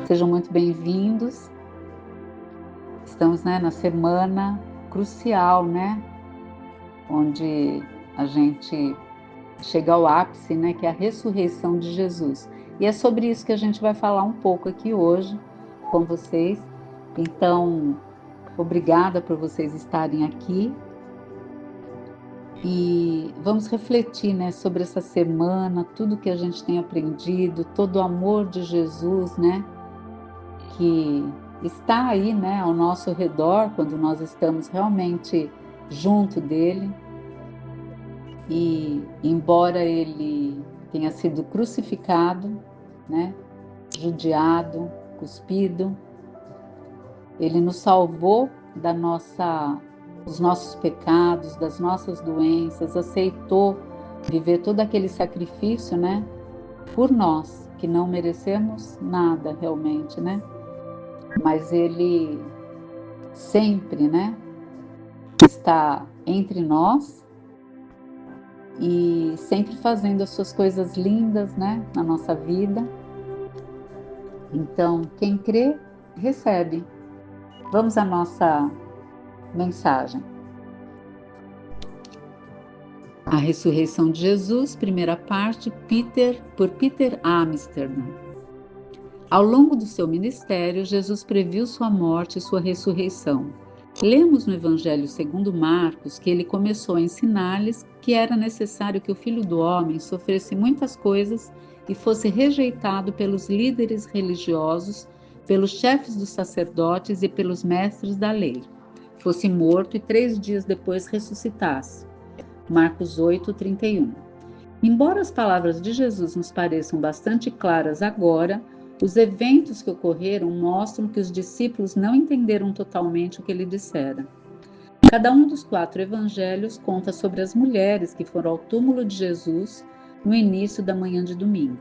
Sejam muito bem-vindos. Estamos, na semana crucial, onde a gente chega ao ápice, que é a ressurreição de Jesus. E é sobre isso que a gente vai falar um pouco aqui hoje com vocês. Então, obrigada por vocês estarem aqui. E vamos refletir, sobre essa semana, tudo que a gente tem aprendido, todo o amor de Jesus, que está aí, ao nosso redor, quando nós estamos realmente junto dele. E embora ele tenha sido crucificado, judiado, cuspido, ele nos salvou dos nossos pecados, das nossas doenças, aceitou viver todo aquele sacrifício, por nós, que não merecemos nada realmente, Mas ele sempre, está entre nós e sempre fazendo as suas coisas lindas, na nossa vida. Então, quem crê, recebe. Vamos à nossa mensagem. A ressurreição de Jesus, primeira parte, por Peter Amsterdam. Ao longo do seu ministério, Jesus previu sua morte e sua ressurreição. Lemos no Evangelho segundo Marcos que ele começou a ensinar-lhes que era necessário que o Filho do Homem sofresse muitas coisas e fosse rejeitado pelos líderes religiosos, pelos chefes dos sacerdotes e pelos mestres da lei. Fosse morto e 3 dias depois ressuscitasse. Marcos 8:31. Embora as palavras de Jesus nos pareçam bastante claras agora, os eventos que ocorreram mostram que os discípulos não entenderam totalmente o que ele dissera. Cada um dos 4 evangelhos conta sobre as mulheres que foram ao túmulo de Jesus no início da manhã de domingo.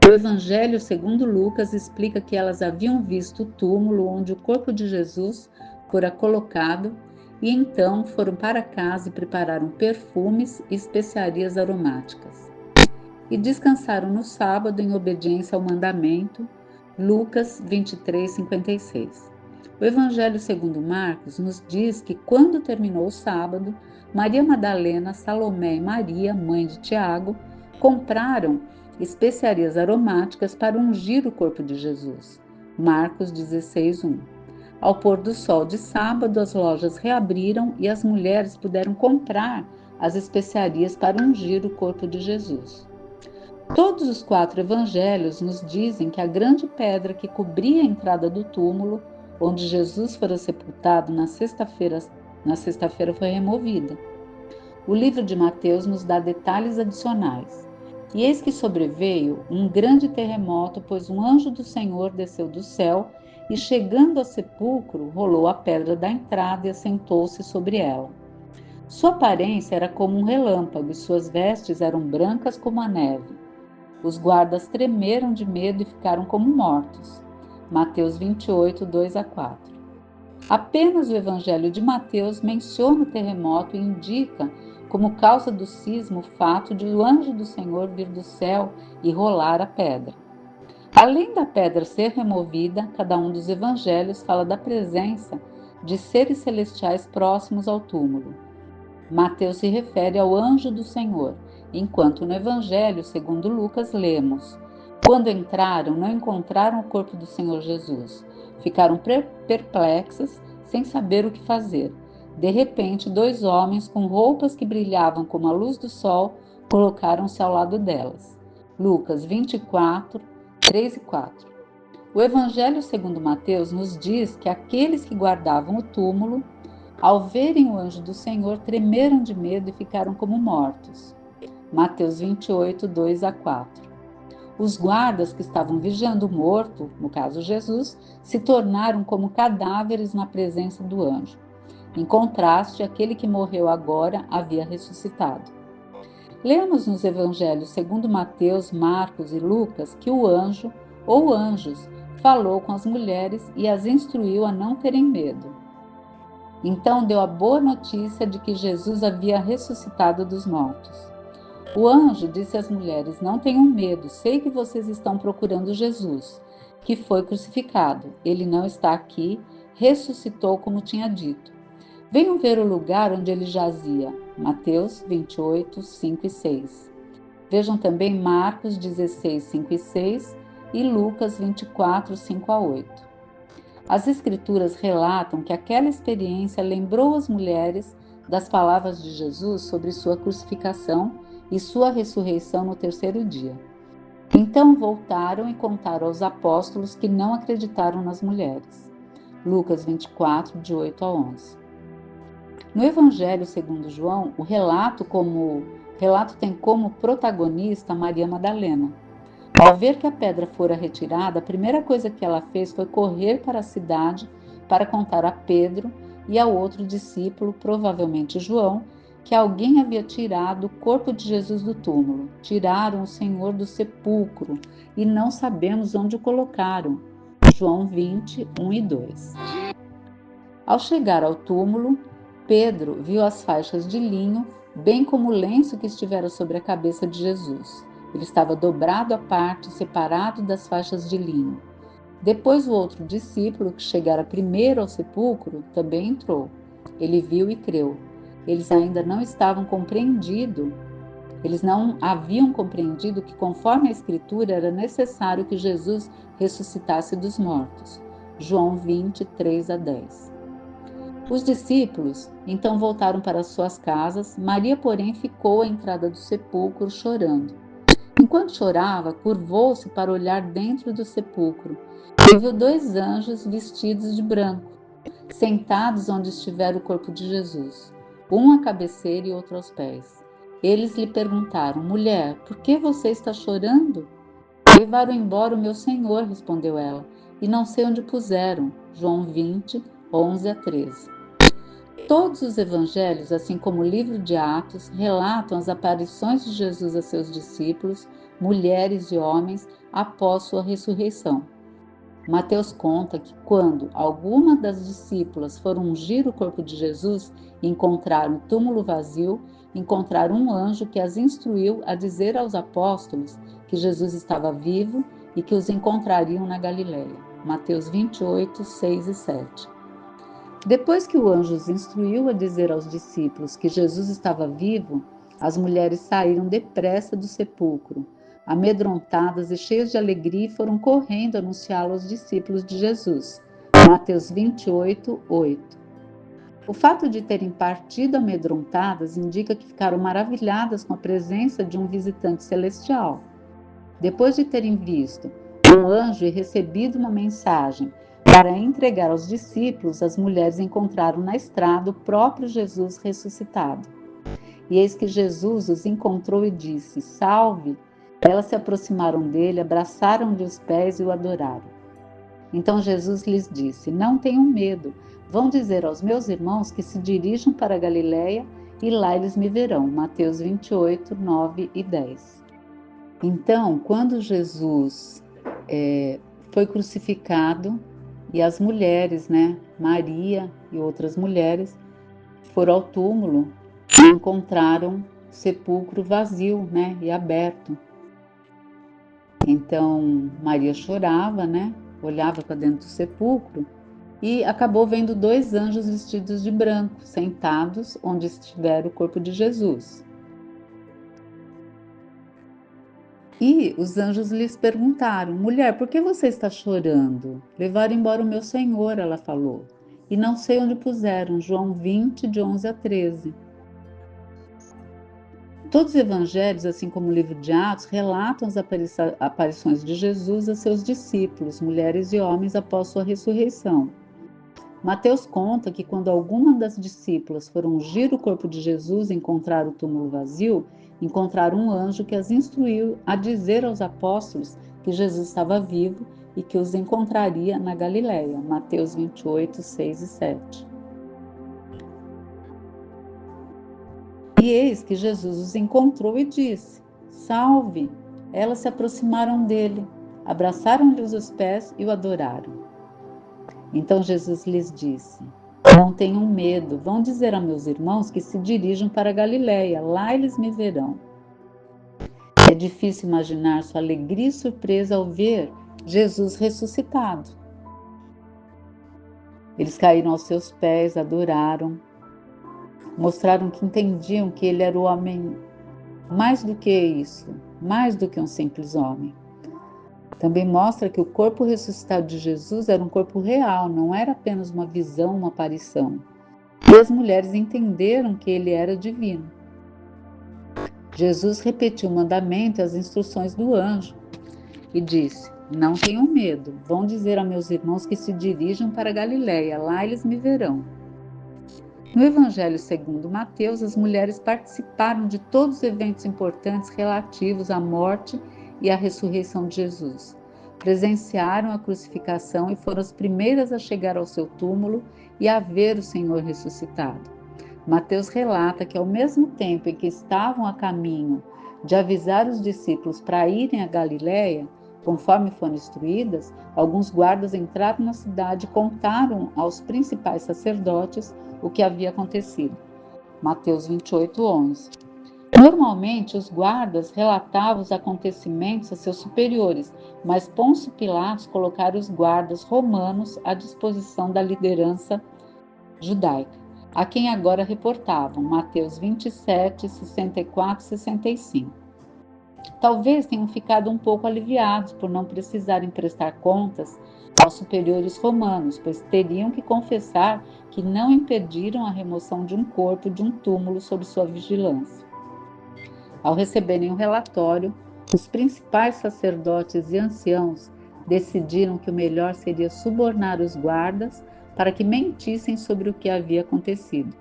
O evangelho segundo Lucas explica que elas haviam visto o túmulo onde o corpo de Jesus fora colocado e então foram para casa e prepararam perfumes e especiarias aromáticas. E descansaram no sábado em obediência ao mandamento, Lucas 23:56. O Evangelho segundo Marcos nos diz que quando terminou o sábado, Maria Madalena, Salomé e Maria, mãe de Tiago, compraram especiarias aromáticas para ungir o corpo de Jesus. Marcos 16:1. Ao pôr do sol de sábado, as lojas reabriram e as mulheres puderam comprar as especiarias para ungir o corpo de Jesus. Todos os 4 evangelhos nos dizem que a grande pedra que cobria a entrada do túmulo, onde Jesus fora sepultado na sexta-feira foi removida. O livro de Mateus nos dá detalhes adicionais. E eis que sobreveio um grande terremoto, pois um anjo do Senhor desceu do céu e, chegando ao sepulcro, rolou a pedra da entrada e assentou-se sobre ela. Sua aparência era como um relâmpago e suas vestes eram brancas como a neve. Os guardas tremeram de medo e ficaram como mortos. Mateus 28, 2-4. Apenas o Evangelho de Mateus menciona o terremoto e indica como causa do cisma o fato de o anjo do Senhor vir do céu e rolar a pedra. Além da pedra ser removida, cada um dos evangelhos fala da presença de seres celestiais próximos ao túmulo. Mateus se refere ao anjo do Senhor, enquanto no Evangelho segundo Lucas lemos: quando entraram, não encontraram o corpo do Senhor Jesus. Ficaram perplexas, sem saber o que fazer. De repente, 2 homens com roupas que brilhavam como a luz do sol colocaram-se ao lado delas. Lucas 24, 3 e 4. O Evangelho segundo Mateus nos diz que aqueles que guardavam o túmulo, ao verem o anjo do Senhor, tremeram de medo e ficaram como mortos. Mateus 28, 2-4. Os guardas que estavam vigiando o morto, no caso Jesus, se tornaram como cadáveres na presença do anjo. Em contraste, aquele que morreu agora havia ressuscitado. Lemos nos evangelhos segundo Mateus, Marcos e Lucas que o anjo, ou anjos, falou com as mulheres e as instruiu a não terem medo. Então deu a boa notícia de que Jesus havia ressuscitado dos mortos. O anjo disse às mulheres: não tenham medo, sei que vocês estão procurando Jesus. que foi crucificado. Ele não está aqui, ressuscitou como tinha dito. Venham ver o lugar onde ele jazia. Mateus 28, 5 e 6. Vejam também Marcos 16, 5 e 6 e Lucas 24, 5 a 8. As Escrituras relatam que aquela experiência lembrou as mulheres das palavras de Jesus sobre sua crucificação e sua ressurreição no terceiro dia. Então voltaram e contaram aos apóstolos que não acreditaram nas mulheres. Lucas 24, de 8 a 11. No Evangelho segundo João, o relato tem como protagonista Maria Madalena. Ao ver que a pedra fora retirada, a primeira coisa que ela fez foi correr para a cidade para contar a Pedro e ao outro discípulo, provavelmente João, que alguém havia tirado o corpo de Jesus do túmulo. Tiraram o Senhor do sepulcro e não sabemos onde o colocaram. João 20, 1 e 2. Ao chegar ao túmulo, Pedro viu as faixas de linho, bem como o lenço que estivera sobre a cabeça de Jesus. Ele estava dobrado à parte, separado das faixas de linho. Depois o outro discípulo, que chegara primeiro ao sepulcro, também entrou. Ele viu e creu. Eles não haviam compreendido que, conforme a Escritura, era necessário que Jesus ressuscitasse dos mortos. João 20, 3 a 10. Os discípulos então voltaram para suas casas. Maria, porém, ficou à entrada do sepulcro chorando. Enquanto chorava, curvou-se para olhar dentro do sepulcro e viu dois anjos vestidos de branco, sentados onde estivera o corpo de Jesus, um à cabeceira e outro aos pés. Eles lhe perguntaram: Mulher, por que você está chorando? Levaram embora o meu Senhor, respondeu ela, e não sei onde puseram. João 20, 11 a 13. Todos os evangelhos, assim como o livro de Atos, relatam as aparições de Jesus a seus discípulos, mulheres e homens, após sua ressurreição. Mateus conta que quando alguma das discípulas foram ungir o corpo de Jesus e encontraram o túmulo vazio, encontraram um anjo que as instruiu a dizer aos apóstolos que Jesus estava vivo e que os encontrariam na Galileia. Mateus 28, 6 e 7. Depois que o anjo os instruiu a dizer aos discípulos que Jesus estava vivo, as mulheres saíram depressa do sepulcro, amedrontadas e cheias de alegria, e foram correndo anunciá-lo aos discípulos de Jesus. Mateus 28, 8. O fato de terem partido amedrontadas indica que ficaram maravilhadas com a presença de um visitante celestial. Depois de terem visto um anjo e recebido uma mensagem para entregar aos discípulos, as mulheres encontraram na estrada o próprio Jesus ressuscitado. E eis que Jesus os encontrou e disse: Salve! Elas se aproximaram dele, abraçaram-lhe os pés e o adoraram. Então Jesus lhes disse: Não tenham medo, vão dizer aos meus irmãos que se dirijam para a Galileia e lá eles me verão. Mateus 28, 9 e 10. Então, quando Jesus foi crucificado, e as mulheres, Maria e outras mulheres, foram ao túmulo e encontraram o sepulcro vazio, e aberto. Então, Maria chorava, olhava para dentro do sepulcro e acabou vendo dois anjos vestidos de branco, sentados onde estivera o corpo de Jesus. E os anjos lhes perguntaram: Mulher, por que você está chorando? Levaram embora o meu Senhor, ela falou, e não sei onde puseram. João 20, de 11 a 13. Todos os evangelhos, assim como o livro de Atos, relatam as aparições de Jesus a seus discípulos, mulheres e homens, após sua ressurreição. Mateus conta que quando alguma das discípulas foram ungir o corpo de Jesus e encontrar o túmulo vazio, encontraram um anjo que as instruiu a dizer aos apóstolos que Jesus estava vivo e que os encontraria na Galileia. Mateus 28, 6 e 7. E eis que Jesus os encontrou e disse: Salve! Elas se aproximaram dele, abraçaram-lhes os pés e o adoraram. Então Jesus lhes disse: Não tenham medo, vão dizer a meus irmãos que se dirijam para a Galileia, lá eles me verão. É difícil imaginar sua alegria e surpresa ao ver Jesus ressuscitado. Eles caíram aos seus pés, adoraram, mostraram que entendiam que ele era o homem mais do que isso, mais do que um simples homem. Também mostra que o corpo ressuscitado de Jesus era um corpo real, não era apenas uma visão, uma aparição. E as mulheres entenderam que ele era divino. Jesus repetiu o mandamento e as instruções do anjo e disse: não tenham medo, vão dizer a meus irmãos que se dirijam para Galiléia, lá eles me verão. No Evangelho segundo Mateus, as mulheres participaram de todos os eventos importantes relativos à morte e à ressurreição de Jesus. Presenciaram a crucificação e foram as primeiras a chegar ao seu túmulo e a ver o Senhor ressuscitado. Mateus relata que, ao mesmo tempo em que estavam a caminho de avisar os discípulos para irem a Galiléia, conforme foram instruídas, alguns guardas entraram na cidade e contaram aos principais sacerdotes o que havia acontecido. Mateus 28:11. Normalmente, os guardas relatavam os acontecimentos a seus superiores, mas Pôncio Pilatos colocara os guardas romanos à disposição da liderança judaica, a quem agora reportavam. Mateus 27, 64 e 65. Talvez tenham ficado um pouco aliviados por não precisarem prestar contas aos superiores romanos, pois teriam que confessar que não impediram a remoção de um corpo de um túmulo sob sua vigilância. Ao receberem o relatório, os principais sacerdotes e anciãos decidiram que o melhor seria subornar os guardas para que mentissem sobre o que havia acontecido.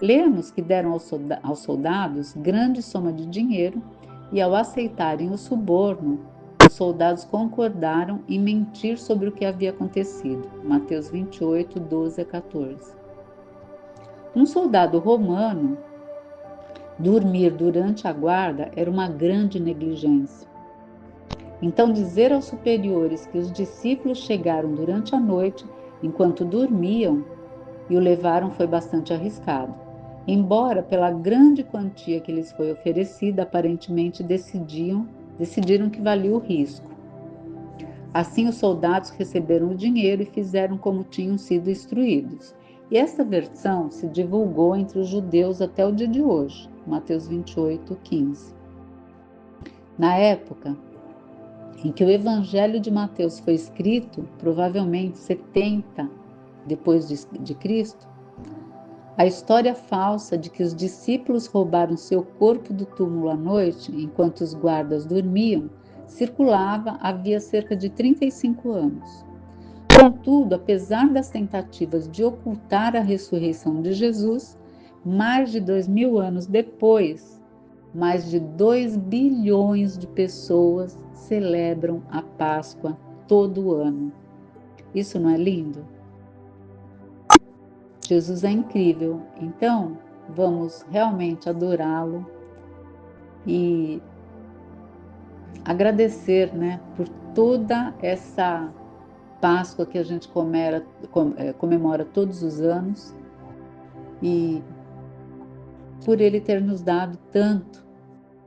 Lemos que deram aos soldados grande soma de dinheiro e, ao aceitarem o suborno, os soldados concordaram em mentir sobre o que havia acontecido. Mateus 28, 12 a 14. Um soldado romano dormir durante a guarda era uma grande negligência. Então, dizer aos superiores que os discípulos chegaram durante a noite, enquanto dormiam, e o levaram foi bastante arriscado. Embora pela grande quantia que lhes foi oferecida, aparentemente decidiram que valia o risco. Assim, os soldados receberam o dinheiro e fizeram como tinham sido instruídos. E esta versão se divulgou entre os judeus até o dia de hoje. Mateus 28, 15. Na época em que o Evangelho de Mateus foi escrito, provavelmente 70 depois de Cristo, a história falsa de que os discípulos roubaram seu corpo do túmulo à noite, enquanto os guardas dormiam, circulava havia cerca de 35 anos. Contudo, apesar das tentativas de ocultar a ressurreição de Jesus, mais de 2000 anos depois, mais de 2 bilhões de pessoas celebram a Páscoa todo ano. Isso não é lindo? Jesus é incrível, então vamos realmente adorá-lo e agradecer, por toda essa Páscoa que a gente comemora todos os anos e por ele ter nos dado tanto,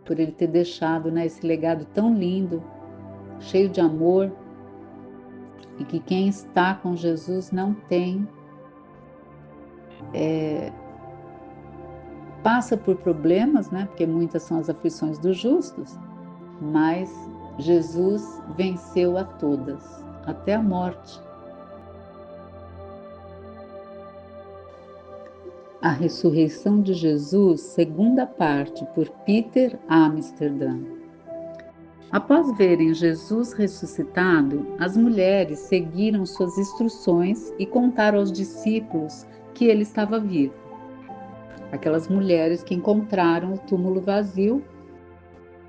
por ele ter deixado esse legado tão lindo, cheio de amor, e que quem está com Jesus não tem, passa por problemas, porque muitas são as aflições dos justos, mas Jesus venceu a todas, até a morte. A Ressurreição de Jesus, segunda parte, por Peter Amsterdam. Após verem Jesus ressuscitado, as mulheres seguiram suas instruções e contaram aos discípulos que ele estava vivo. Aquelas mulheres que encontraram o túmulo vazio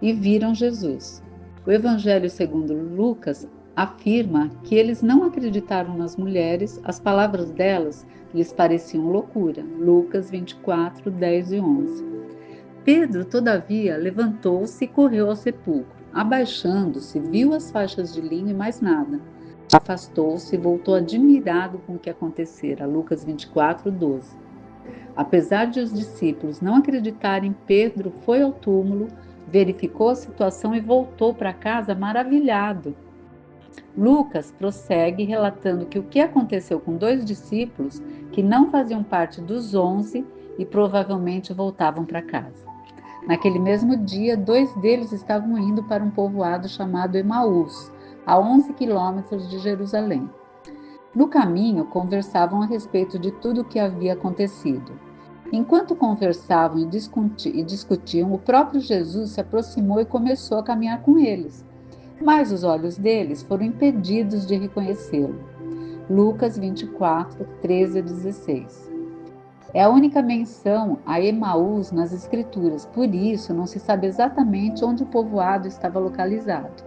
e viram Jesus. O Evangelho segundo Lucas afirma que eles não acreditaram nas mulheres, as palavras delas lhes pareciam loucura. Lucas 24, 10 e 11. Pedro, todavia, levantou-se e correu ao sepulcro. Abaixando-se, viu as faixas de linho e mais nada. Afastou-se e voltou admirado com o que acontecera. Lucas 24, 12. Apesar de os discípulos não acreditarem, Pedro foi ao túmulo, verificou a situação e voltou para casa maravilhado. Lucas prossegue relatando que o que aconteceu com 2 discípulos que não faziam parte dos 11 e provavelmente voltavam para casa. Naquele mesmo dia, 2 deles estavam indo para um povoado chamado Emaús, a 11 quilômetros de Jerusalém. No caminho, conversavam a respeito de tudo o que havia acontecido. Enquanto conversavam e discutiam, o próprio Jesus se aproximou e começou a caminhar com eles. Mas os olhos deles foram impedidos de reconhecê-lo. Lucas 24, 13 a 16. É a única menção a Emaús nas Escrituras, por isso não se sabe exatamente onde o povoado estava localizado.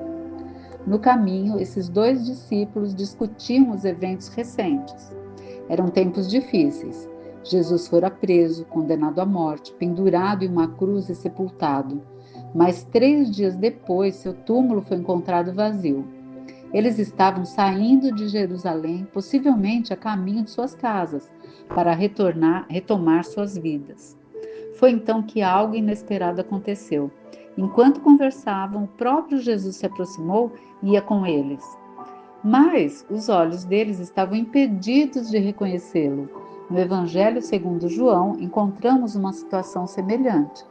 No caminho, esses 2 discípulos discutiam os eventos recentes. Eram tempos difíceis. Jesus fora preso, condenado à morte, pendurado em uma cruz e sepultado. Mas 3 dias depois, seu túmulo foi encontrado vazio. Eles estavam saindo de Jerusalém, possivelmente a caminho de suas casas, para retomar suas vidas. Foi então que algo inesperado aconteceu. Enquanto conversavam, o próprio Jesus se aproximou e ia com eles. Mas os olhos deles estavam impedidos de reconhecê-lo. No Evangelho segundo João, encontramos uma situação semelhante.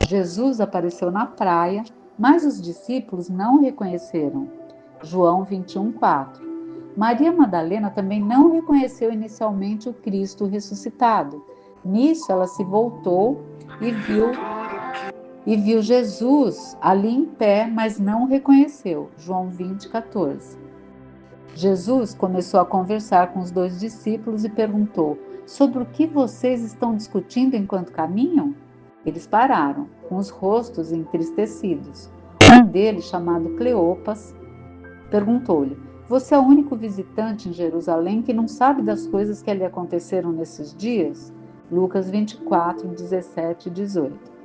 Jesus apareceu na praia, mas os discípulos não o reconheceram. João 21, 4. Maria Madalena também não reconheceu inicialmente o Cristo ressuscitado. Nisso ela se voltou e viu Jesus ali em pé, mas não o reconheceu. João 20, 14. Jesus começou a conversar com os 2 discípulos e perguntou: sobre o que vocês estão discutindo enquanto caminham? Eles pararam, com os rostos entristecidos. Um deles, chamado Cleopas, perguntou-lhe: você é o único visitante em Jerusalém que não sabe das coisas que ali aconteceram nesses dias? Lucas 24, 17 e 18.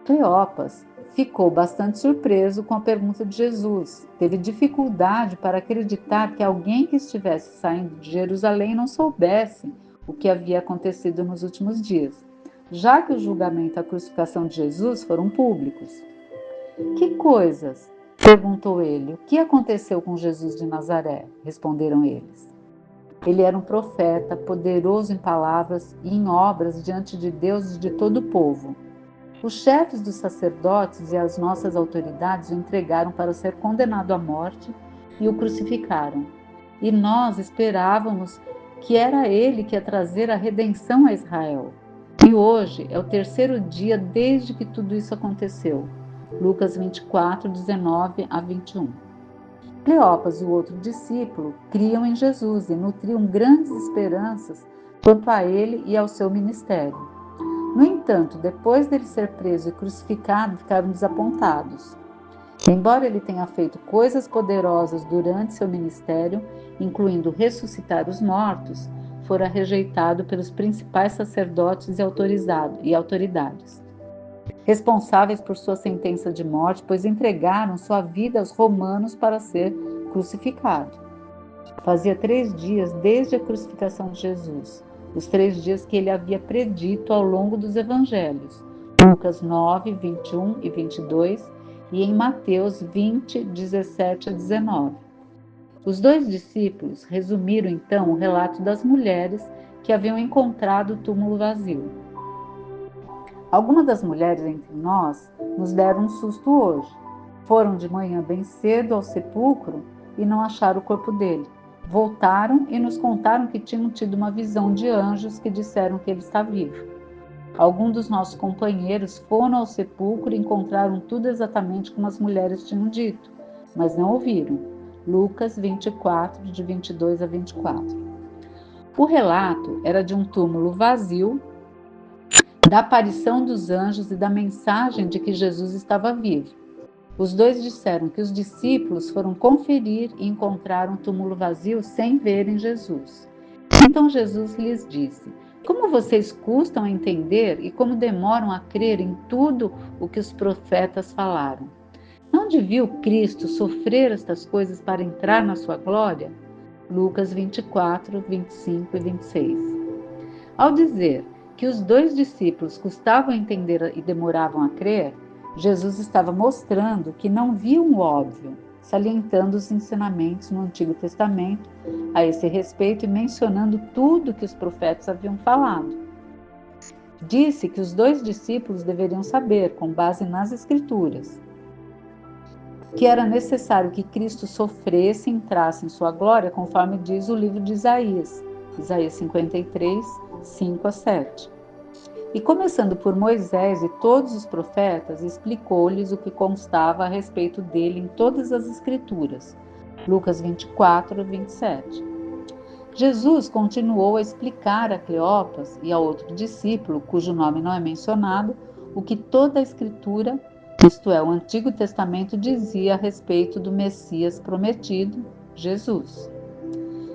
Cleopas ficou bastante surpreso com a pergunta de Jesus. Teve dificuldade para acreditar que alguém que estivesse saindo de Jerusalém não soubesse o que havia acontecido nos últimos dias, já que o julgamento e a crucificação de Jesus foram públicos. Que coisas? Perguntou ele. O que aconteceu com Jesus de Nazaré? Responderam eles. Ele era um profeta, poderoso em palavras e em obras diante de Deus e de todo o povo. Os chefes dos sacerdotes e as nossas autoridades o entregaram para ser condenado à morte e o crucificaram. E nós esperávamos que era ele que ia trazer a redenção a Israel. E hoje é o 3º dia desde que tudo isso aconteceu. Lucas 24, 19 a 21. Cleopas e o outro discípulo criam em Jesus e nutriam grandes esperanças quanto a ele e ao seu ministério. No entanto, depois dele ser preso e crucificado, ficaram desapontados. Embora ele tenha feito coisas poderosas durante seu ministério, incluindo ressuscitar os mortos, fora rejeitado pelos principais sacerdotes e autoridades, responsáveis por sua sentença de morte, pois entregaram sua vida aos romanos para ser crucificado. Fazia 3 dias desde a crucificação de Jesus, os 3 dias que ele havia predito ao longo dos evangelhos, Lucas 9, 21 e 22 e em Mateus 20, 17 a 19. Os 2 discípulos resumiram então o relato das mulheres que haviam encontrado o túmulo vazio. Algumas das mulheres entre nós nos deram um susto hoje. Foram de manhã bem cedo ao sepulcro e não acharam o corpo dele. Voltaram e nos contaram que tinham tido uma visão de anjos que disseram que ele está vivo. Alguns dos nossos companheiros foram ao sepulcro e encontraram tudo exatamente como as mulheres tinham dito, mas não ouviram. Lucas 24, de 22 a 24. O relato era de um túmulo vazio, da aparição dos anjos e da mensagem de que Jesus estava vivo. Os 2 disseram que os discípulos foram conferir e encontraram o túmulo vazio sem verem Jesus. Então Jesus lhes disse: como vocês custam a entender e como demoram a crer em tudo o que os profetas falaram? Não devia o Cristo sofrer estas coisas para entrar na sua glória? Lucas 24, 25 e 26. Ao dizer que os 2 discípulos custavam a entender e demoravam a crer, Jesus estava mostrando que não viam o óbvio. salientando os ensinamentos no Antigo Testamento a esse respeito e mencionando tudo que os profetas haviam falado. Disse que os 2 discípulos deveriam saber, com base nas Escrituras, que era necessário que Cristo sofresse e entrasse em sua glória, conforme diz o livro de Isaías, Isaías 53, 5 a 7. E começando por Moisés e todos os profetas, explicou-lhes o que constava a respeito dele em todas as Escrituras. Lucas 24, 27. Jesus continuou a explicar a Cleopas e a outro discípulo, cujo nome não é mencionado, o que toda a Escritura, isto é, o Antigo Testamento, dizia a respeito do Messias prometido, Jesus.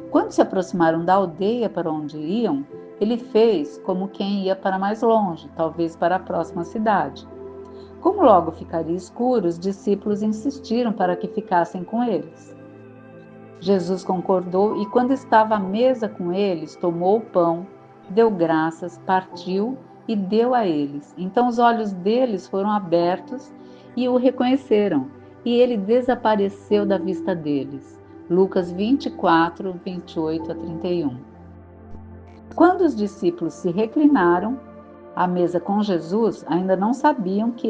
Quando se aproximaram da aldeia para onde iam, ele fez como quem ia para mais longe, talvez para a próxima cidade. Como logo ficaria escuro, os discípulos insistiram para que ficassem com eles. Jesus concordou e, quando estava à mesa com eles, tomou o pão, deu graças, partiu e deu a eles. Então os olhos deles foram abertos e o reconheceram, e ele desapareceu da vista deles. Lucas 24, 28 a 31. Quando os discípulos se reclinaram à mesa com Jesus, ainda não sabiam que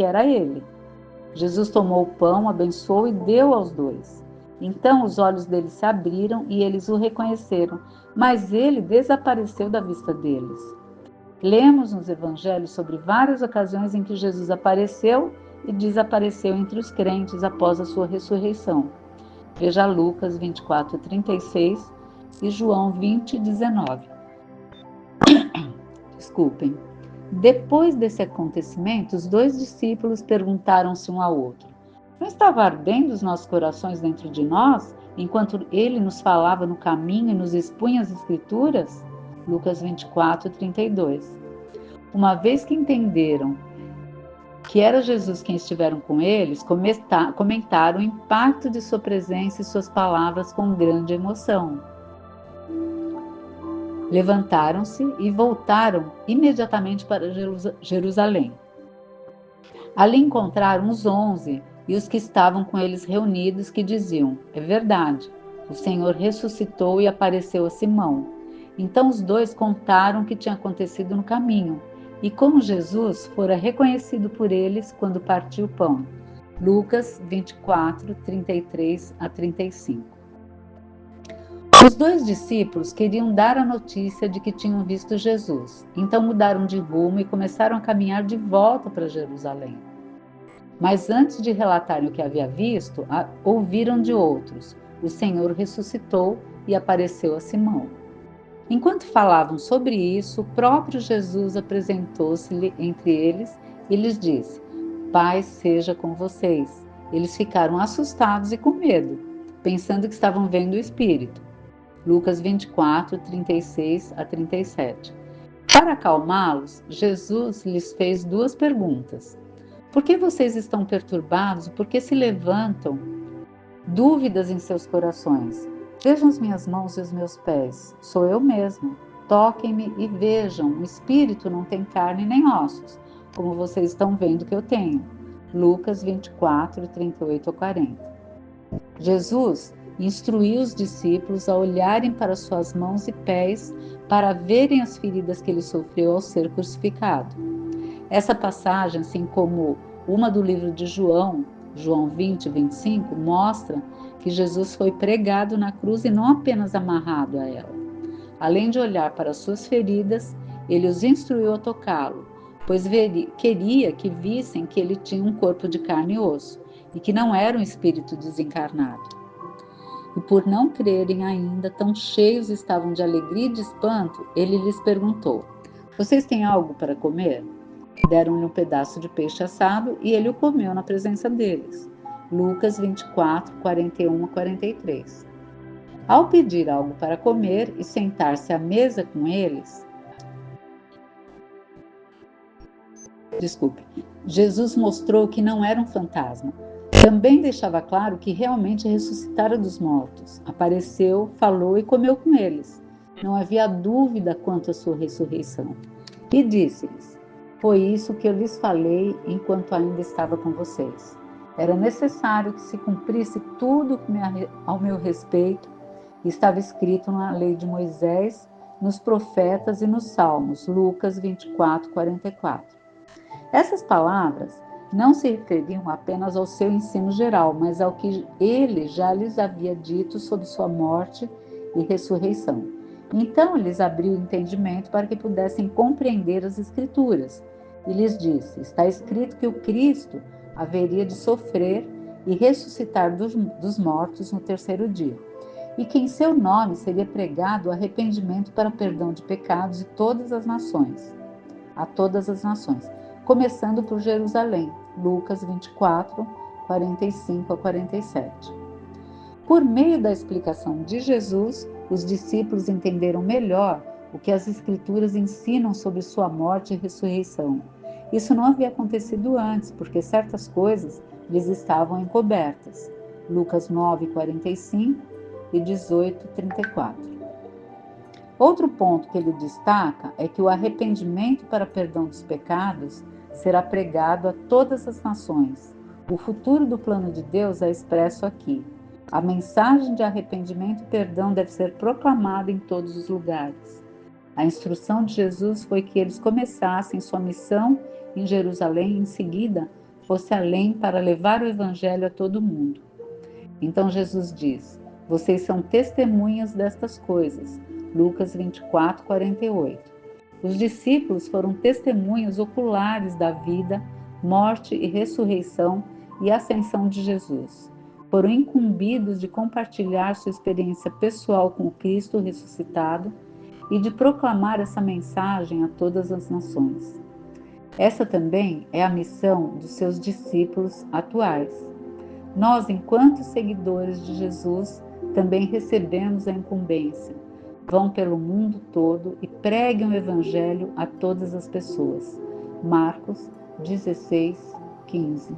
era ele. Jesus tomou o pão, abençoou e deu aos 2. Então os olhos deles se abriram e eles o reconheceram, mas ele desapareceu da vista deles. Lemos nos evangelhos sobre várias ocasiões em que Jesus apareceu e desapareceu entre os crentes após a sua ressurreição. Veja Lucas 24, 36 e João 20, 19. Desculpem. Depois desse acontecimento, os 2 discípulos perguntaram-se um ao outro: não estava ardendo os nossos corações dentro de nós, enquanto ele nos falava no caminho e nos expunha as Escrituras? Lucas 24, 32. Uma vez que entenderam que era Jesus quem estiveram com eles, comentaram o impacto de sua presença e suas palavras com grande emoção. Levantaram-se e voltaram imediatamente para Jerusalém. Ali encontraram os 11 e os que estavam com eles reunidos, que diziam: é verdade, o Senhor ressuscitou e apareceu a Simão. Então os 2 contaram o que tinha acontecido no caminho e como Jesus fora reconhecido por eles quando partiu o pão. Lucas 24, 33 a 35. Os 2 discípulos queriam dar a notícia de que tinham visto Jesus, então mudaram de rumo e começaram a caminhar de volta para Jerusalém. Mas antes de relatarem o que havia visto, ouviram de outros: o Senhor ressuscitou e apareceu a Simão. Enquanto falavam sobre isso, o próprio Jesus apresentou-se entre eles e lhes disse: paz seja com vocês. Eles ficaram assustados e com medo, pensando que estavam vendo o Espírito. Lucas 24, 36 a 37. Para acalmá-los, Jesus lhes fez 2 perguntas. Por que vocês estão perturbados? Por que se levantam dúvidas em seus corações? Vejam as minhas mãos e os meus pés. Sou eu mesmo. Toquem-me e vejam. O espírito não tem carne nem ossos, como vocês estão vendo que eu tenho. Lucas 24, 38 a 40. Jesus instruiu os discípulos a olharem para suas mãos e pés para verem as feridas que ele sofreu ao ser crucificado. Essa passagem, assim como uma do livro de João 20, 25, mostra que Jesus foi pregado na cruz e não apenas amarrado a ela. Além de olhar para suas feridas, ele os instruiu a tocá-lo, pois queria que vissem que ele tinha um corpo de carne e osso e que não era um espírito desencarnado. E por não crerem ainda, tão cheios estavam de alegria e de espanto, ele lhes perguntou: vocês têm algo para comer? Deram-lhe um pedaço de peixe assado e ele o comeu na presença deles. Lucas 24, 41 a 43. Ao pedir algo para comer e sentar-se à mesa com eles, Jesus mostrou que não era um fantasma. Também deixava claro que realmente ressuscitara dos mortos. Apareceu, falou e comeu com eles. Não havia dúvida quanto à sua ressurreição. E disse-lhes: foi isso que eu lhes falei enquanto ainda estava com vocês. Era necessário que se cumprisse tudo ao meu respeito estava escrito na lei de Moisés, nos profetas e nos salmos, Lucas 24, 44. Essas palavras não se referiam apenas ao seu ensino geral, mas ao que ele já lhes havia dito sobre sua morte e ressurreição. Então lhes abriu o entendimento para que pudessem compreender as Escrituras. E lhes disse: está escrito que o Cristo haveria de sofrer e ressuscitar dos mortos no terceiro dia, e que em seu nome seria pregado o arrependimento para o perdão de pecados de todas as nações, a todas as nações, começando por Jerusalém, Lucas 24, 45 a 47. Por meio da explicação de Jesus, os discípulos entenderam melhor o que as Escrituras ensinam sobre sua morte e ressurreição. Isso não havia acontecido antes, porque certas coisas lhes estavam encobertas. Lucas 9, 45 e 18, 34. Outro ponto que ele destaca é que o arrependimento para perdão dos pecados será pregado a todas as nações. O futuro do plano de Deus é expresso aqui. A mensagem de arrependimento e perdão deve ser proclamada em todos os lugares. A instrução de Jesus foi que eles começassem sua missão em Jerusalém e, em seguida, fosse além para levar o evangelho a todo mundo. Então Jesus diz: vocês são testemunhas destas coisas. Lucas 24, 48. Os discípulos foram testemunhas oculares da vida, morte e ressurreição e ascensão de Jesus. Foram incumbidos de compartilhar sua experiência pessoal com o Cristo ressuscitado e de proclamar essa mensagem a todas as nações. Essa também é a missão dos seus discípulos atuais. Nós, enquanto seguidores de Jesus, também recebemos a incumbência. Vão pelo mundo todo e preguem o Evangelho a todas as pessoas. Marcos 16, 15.